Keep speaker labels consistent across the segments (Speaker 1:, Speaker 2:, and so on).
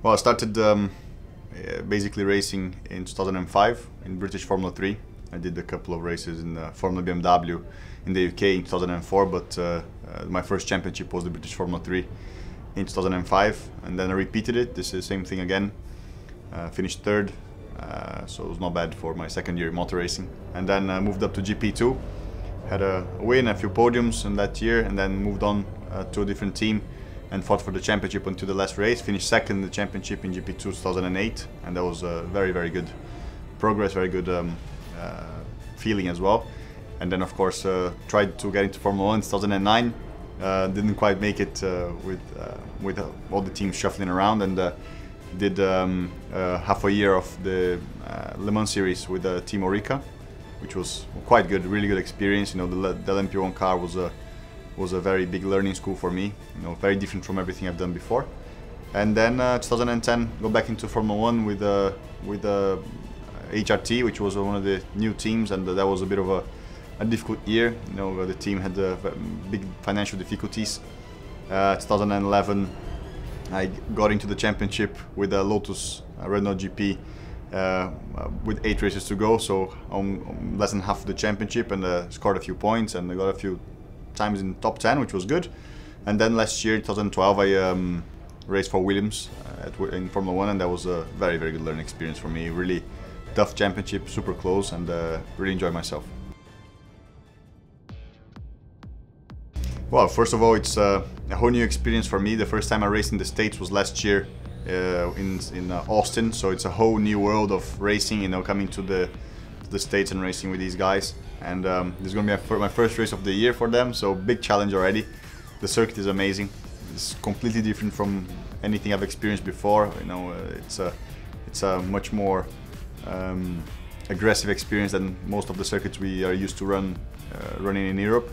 Speaker 1: Well, I started basically racing in 2005 in British Formula 3. I did a couple of races in Formula BMW in the UK in 2004, but my first championship was the British Formula 3 in 2005, and then I repeated it. This is the same thing again. Finished third, so it was not bad for my second year in motor racing. And then I moved up to GP2, had a win, a few podiums in that year, and then moved on to a different team and fought for the championship until the last race. Finished second in the championship in GP2 2008, and that was very, very good progress, very good feeling as well. And then of course tried to get into Formula 1 in 2009. Didn't quite make it with all the teams shuffling around, and did half a year of the Le Mans series with Team Orica, which was quite good, really good experience. You know, the LMP1 car was a very big learning school for me. You know, very different from everything I've done before. And then 2010, go back into Formula 1 with HRT, which was one of the new teams, and that was a bit of a difficult year. You know, the team had big financial difficulties. 2011, I got into the championship with a Lotus Renault GP with 8 races to go, so less than half of the championship, and scored a few points, and I got a few times in top 10, which was good. And then last year, 2012, I raced for Williams in Formula 1, and that was a very, very good learning experience for me. Really tough championship, super close, and really enjoyed myself. Well, first of all, it's a whole new experience for me. The first time I raced in the States was last year in Austin, so it's a whole new world of racing, you know, coming to the States and racing with these guys. And this is going to be my first race of the year for them, so big challenge already. The circuit is amazing. It's completely different from anything I've experienced before. You know, it's a much more aggressive experience than most of the circuits we are used to running in Europe.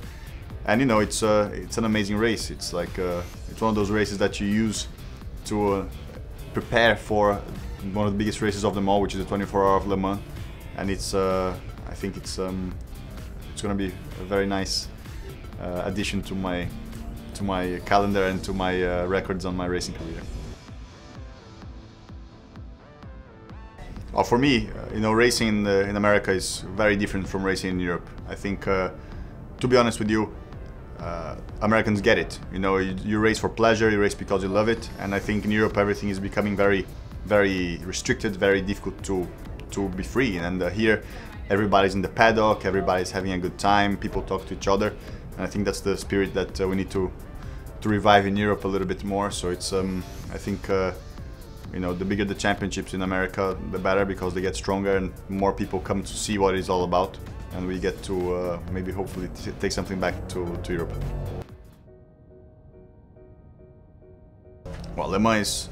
Speaker 1: And you know, it's an amazing race. It's like it's one of those races that you use to prepare for one of the biggest races of them all, which is the 24 Hours of Le Mans. And it's I think it's going to be a very nice addition to my calendar and to my records on my racing career. Well, for me, you know, racing in America is very different from racing in Europe. I think, to be honest with you, Americans get it. You know, you race for pleasure, you race because you love it. And I think in Europe everything is becoming very, very restricted, very difficult to be free. And here, everybody's in the paddock, everybody's having a good time, people talk to each other. And I think that's the spirit that we need to revive in Europe a little bit more. So it's, I think, you know, the bigger the championships in America, the better, because they get stronger and more people come to see what it's all about. And we get to maybe hopefully take something back to Europe. Well, Le Mans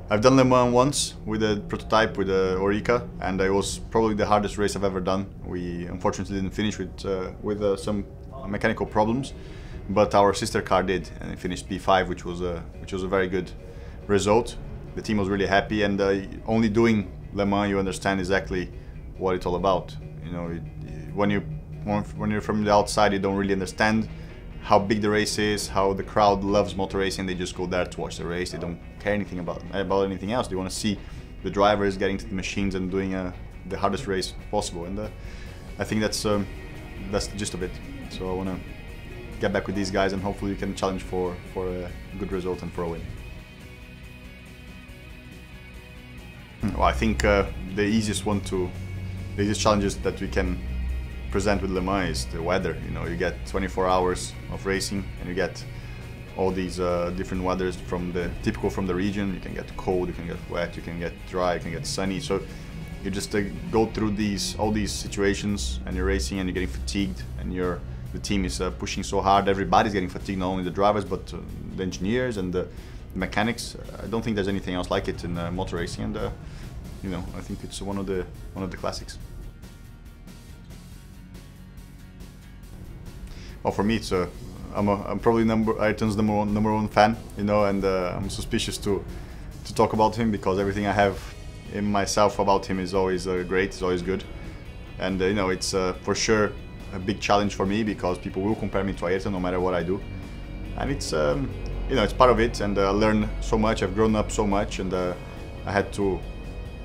Speaker 1: I've done Le Mans once with a prototype with Orica, and it was probably the hardest race I've ever done. We unfortunately didn't finish with some mechanical problems, but our sister car did, and it finished P5, which was a very good result. The team was really happy, and only doing Le Mans you understand exactly what it's all about. You know, when you're from the outside, you don't really understand how big the race is, how the crowd loves motor racing. They just go there to watch the race. They don't care anything about anything else. They want to see the drivers getting to the machines and doing the hardest race possible. And I think that's the gist of it. So I want to get back with these guys, and hopefully we can challenge for a good result and for a win. Well, I think the easiest challenges that we can present with Le Mans is the weather. You know, you get 24 hours of racing, and you get all these different weathers typical from the region. You can get cold, you can get wet, you can get dry, you can get sunny. So you just go through all these situations, and you're racing, and you're getting fatigued, and the team is pushing so hard. Everybody's getting fatigued, not only the drivers, but the engineers and the mechanics. I don't think there's anything else like it in motor racing, and you know, I think it's one of the classics. Well, for me, I'm probably Ayrton's number one fan, you know, and I'm suspicious to talk about him, because everything I have in myself about him is always great, it's always good, and you know, it's for sure a big challenge for me, because people will compare me to Ayrton no matter what I do, and it's you know, it's part of it, and I learn so much. I've grown up so much, and I had to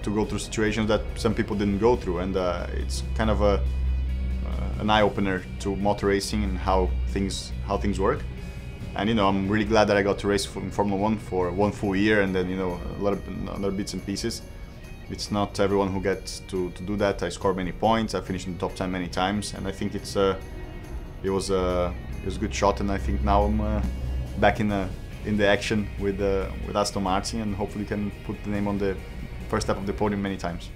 Speaker 1: go through situations that some people didn't go through, and it's kind of an eye-opener to motor racing and how things work. And I'm really glad that I got to race in Formula 1 for 1 full year, and then a lot of other bits and pieces. It's not everyone who gets to do that. I scored many points. I finished in the top 10 many times, and I think it was a good shot. And I think now I'm back in the action with Aston Martin, and hopefully can put the name on the first step of the podium many times.